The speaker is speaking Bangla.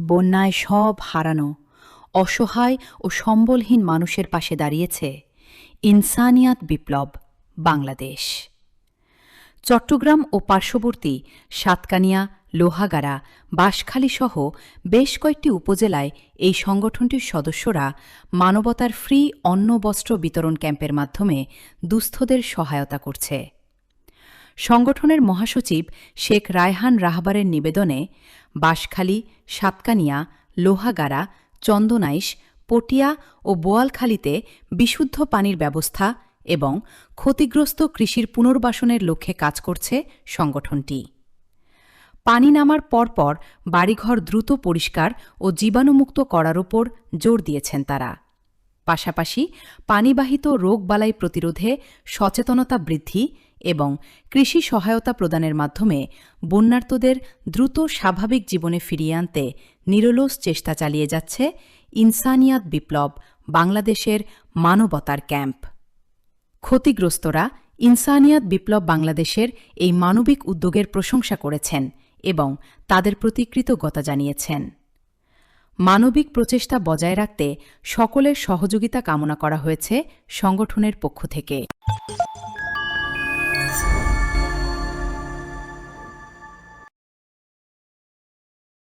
বন্যায় সব হারানো অসহায় ও সম্বলহীন মানুষের পাশে দাঁড়িয়েছে ইনসানিয়াত বিপ্লব বাংলাদেশ। চট্টগ্রাম ও পার্শ্ববর্তী সাতকানিয়া, লোহাগাড়া, বাঁশখালীসহ বেশ কয়েকটি উপজেলায় এই সংগঠনটির সদস্যরা মানবতার ফ্রি অন্ন বস্ত্র বিতরণ ক্যাম্পের মাধ্যমে দুস্থদের সহায়তা করছে। সংগঠনের মহাসচিব শেখ রায়হান রাহবারের নিবেদনে বাঁশখালী, সাতকানিয়া, লোহাগাড়া, চন্দনাইশ, পটিয়া ও বোয়ালখালীতে বিশুদ্ধ পানির ব্যবস্থা এবং ক্ষতিগ্রস্ত কৃষির পুনর্বাসনের লক্ষ্যে কাজ করছে সংগঠনটি। পানি নামার পরপর বাড়িঘর দ্রুত পরিষ্কার ও জীবাণুমুক্ত করার ওপর জোর দিয়েছেন তারা। পাশাপাশি পানিবাহিত রোগবালাই প্রতিরোধে সচেতনতা বৃদ্ধি এবং কৃষি সহায়তা প্রদানের মাধ্যমে বন্যার্তদের দ্রুত স্বাভাবিক জীবনে ফিরিয়ে আনতে নিরলস চেষ্টা চালিয়ে যাচ্ছে ইনসানিয়াত বিপ্লব বাংলাদেশের মানবতার ক্যাম্প। ক্ষতিগ্রস্তরা ইনসানিয়াত বিপ্লব বাংলাদেশের এই মানবিক উদ্যোগের প্রশংসা করেছেন এবং তাদের প্রতি কৃতজ্ঞতা জানিয়েছেন। মানবিক প্রচেষ্টা বজায় রাখতে সকলের সহযোগিতা কামনা করা হয়েছে সংগঠনের পক্ষ থেকে।